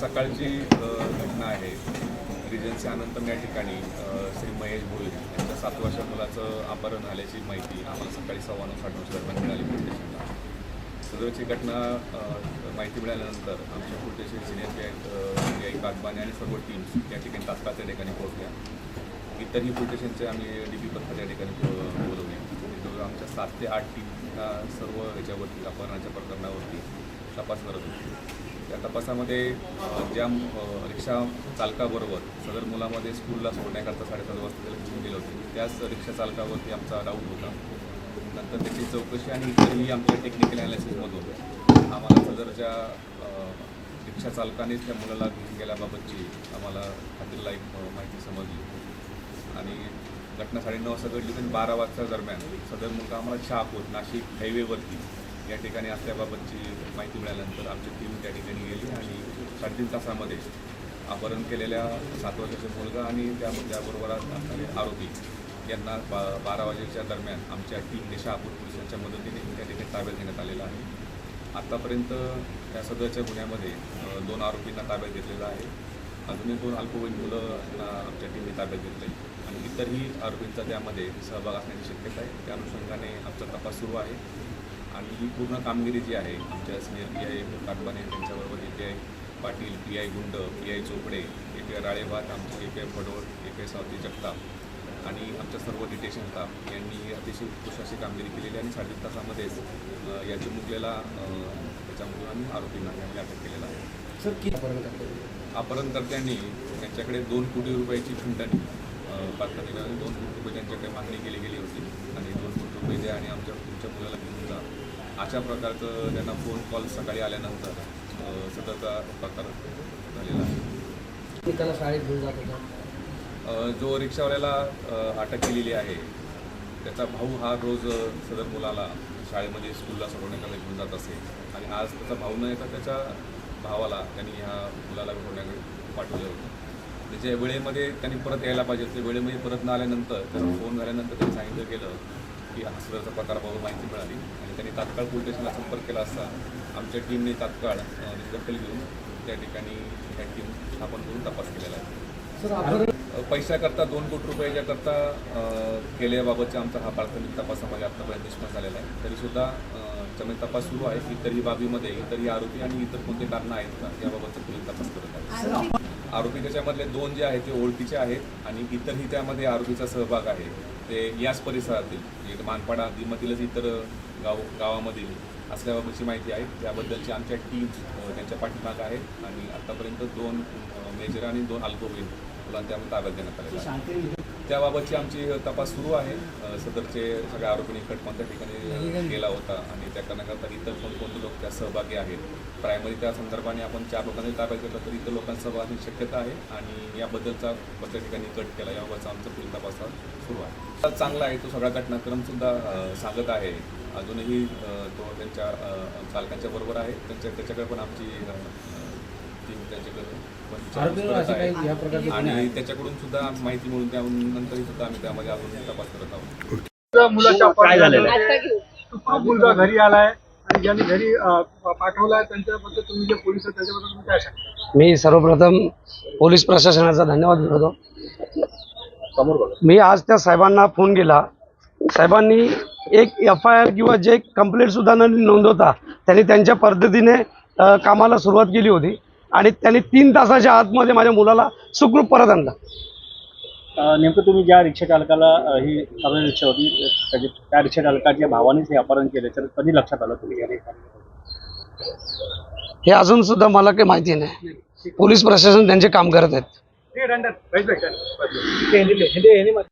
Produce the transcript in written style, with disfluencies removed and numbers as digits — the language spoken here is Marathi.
सकाळची घटना आहे. रिजन्सी आनंतर या ठिकाणी श्री महेश भोईर यांच्या 7 वर्षाच्या मुलाचं अपहरण झाल्याची माहिती आम्हाला सकाळी 9:15 दरम्यान मिळाली पोलीस स्टेशनला. सदरची घटना माहिती मिळाल्यानंतर आमच्या पोलीस स्टेशन सिनियर पी.आय. कागबाने आणि सर्व टीम्स या ठिकाणी तात्काळ त्या ठिकाणी पोहोचल्या. इतरही पोलीस स्टेशनचे आम्ही DP पथक या ठिकाणी बोलवले. जवळ आमच्या 7 ते 8 टीम ह्या सर्व याच्यावरती अपहरणाच्या प्रकरणावरती तपास करत होती. त्या तपासामध्ये ज्या रिक्षा चालकाबरोबर सदर मुलामध्ये स्कूलला सोडण्याकरता 7:30 वाजता त्याला घेऊन गेले होते, त्याच रिक्षा चालकावरती आमचा डाऊट होता. नंतर त्याची चौकशी आणि इतरही आमच्या टेक्निकल ॲनालिसिसमधून आम्हाला सदरच्या रिक्षा चालकानेच त्या मुलाला घेऊन गेल्याबाबतची आम्हाला खात्रीलायक माहिती समजली. आणि घटना 9:30 वाजता घडली आणि 12 वाजता दरम्यान सदर मुलगा आम्हाला शहापूर नाशिक हायवेवरती या ठिकाणी असल्याबाबतची माहिती मिळाल्यानंतर आमची टीम त्या ठिकाणी गेली आणि 3.5 तासामध्ये अपहरण केलेल्या 7 वर्षाचा मुलगा आणि त्याबरोबर असणारे आरोपी यांना 12 वाजेच्या दरम्यान आमच्या टीमने शहापूर पोलिसांच्या मदतीने त्या ठिकाणी ताब्यात घेण्यात आलेला आहे. आत्तापर्यंत या सदरच्या गुन्ह्यामध्ये 2 आरोपींना ताब्यात घेतलेलं आहे. अजूनही 2 अल्पवयीन मुलं आमच्या टीमने ताब्यात घेतले आणि इतरही आरोपींचा त्यामध्ये सहभाग असण्याची शक्यता आहे. त्या अनुषंगाने आमचा तपास सुरू आहे आणि ही पूर्ण कामगिरी जी आहे आमच्या सिनियर P.I. कागबाने त्यांच्याबरोबर A.P.I. पाटील, P.I. गुंड, P.I. चोपडे, A.P.I. राळेभात, आमचे A.P.I. फडोळ, A.P.I. सावती जगताप आणि आमच्या सर्व डिटेशन स्टाफ यांनी अतिशय उत्कृष्ट अशी कामगिरी केलेली आणि 3.5 तासामध्येच या चिमुकलेला त्याच्यामधून आम्ही आरोपींना आम्ही अटक केलेला आहे. सर, अपहरणकर्त्यांनी त्यांच्याकडे 2 कोटी रुपयाची खंडणी पात्रतेने 2 कोटी रुपये त्यांच्याकडे मागणी केली गेली होती आणि 2 कोटी रुपये द्या आणि तुमच्या मुलाला घेऊन जा अशा प्रकारचं त्यांना फोन कॉल सकाळी आल्यानंतर सदरचा प्रकार झालेला आहे. त्याला शाळेत घेऊन जात होता. जो रिक्षावाल्याला अटक केलेली आहे त्याचा भाऊ हा रोज सदर मुलाला शाळेमध्ये स्कूलला सोडवण्याकडे घेऊन जात असे आणि आज त्याचा भाऊ न येता त्याच्या भावाला त्यांनी ह्या मुलाला सोडण्याकडे पाठवलं होतं. त्याच्या वेळेमध्ये त्यांनी परत यायला पाहिजे. ते वेळेमध्ये परत न आल्यानंतर त्याचा फोन झाल्यानंतर त्यांनी सांगितलं गेलं की हा सदरचा प्रकाराबाबत माहिती मिळाली आणि त्यांनी तात्काळ पोलीस स्टेशनला संपर्क केला असता आमच्या टीमने तात्काळ दखल घेऊन त्या ठिकाणी ह्या टीम स्थापन करून तपास केलेला आहे. पैशाकरता 2 कोटी रुपयाच्याकरता केल्याबाबतचा आमचा हा प्राथमिक तपासामध्ये आत्तापर्यंत निष्पन्न झालेला आहे. तरीसुद्धा त्यामध्ये तपास सुरू आहे. इतरही बाबीमध्ये इतरही आरोपी आणि इतर कोणते कारणं आहेत का याबाबतचा पोलीस तपास करत आहेत. आरोपी त्याच्यामधले 2 जे आहेत ते ओळखीचे आहेत आणि इतरही त्यामध्ये आरोपीचा सहभाग आहे ते याच परिसरातील मानपाडा आदीमधीलच इतर गावामधील असल्याबाबतची माहिती आहे. त्याबद्दलची आमच्या टीम्स त्यांच्या पाठीमागं आहेत आणि आत्तापर्यंत 2 मेजर आणि 2 अल्पवयीन मुलांना त्यामध्ये ताब्यात देण्यात आलेला आहे. त्याबाबतची आमची तपास सुरू आहे. सदरचे सगळ्या आरोपींनी कट कोणत्या ठिकाणी गेला होता आणि त्या करण्याकरता इतर कोणकोणते लोक त्या सहभागी आहेत. प्रायमरी त्या संदर्भाने आपण 4 लोकांनी ताब्यात घेतलं तर इतर लोकांचा सहभागाची शक्यता आहे आणि याबद्दलचा कोणत्या ठिकाणी कट केला याबाबतचा आमचा पुढील तपास सुरू आहे. चांगला आहे. तो सगळा घटनाक्रमसुद्धा सांगत आहे. अजूनही तो त्यांच्या चालकांच्या बरोबर आहे. त्याच्याकडे पण आमची टीम त्याच्याकडे आणि त्याच्याकडून सुद्धा माहिती मिळून त्यानंतरही सुद्धा आम्ही त्यामध्ये अजून तपास करत आहोत. मुलाच्या काय झालेलं मुलगा घरी आलाय आणि ज्यांनी घरी पाठवलाय त्यांच्याबद्दल तुम्ही जे पोलीस आहेत त्याच्याबद्दल तुम्ही काय सांगता? मी सर्वप्रथम पोलीस प्रशासनाचा धन्यवाद देतो. मी आज त्या साहेबांना फोन केला. साहेबांनी एक FIR किंवा जे कंप्लेंट सुद्धा न नोंदवता त्यांनी त्यांच्या पद्धतीने कामाला सुरुवात केली होती आणि त्यांनी 3 तासाच्या आतमध्ये माझ्या मुलाला सुखरूप परत आणला. नेमकं तुम्ही ज्या रिक्षा चालकाला ही अपहरण रिक्षा होती त्या रिक्षा चालकाच्या भावानेच हे अपहरण केले तर कधी लक्षात आलं तुम्ही? हे अजून सुद्धा मला काही माहिती नाही. पोलीस प्रशासन त्यांचे काम करत आहेत.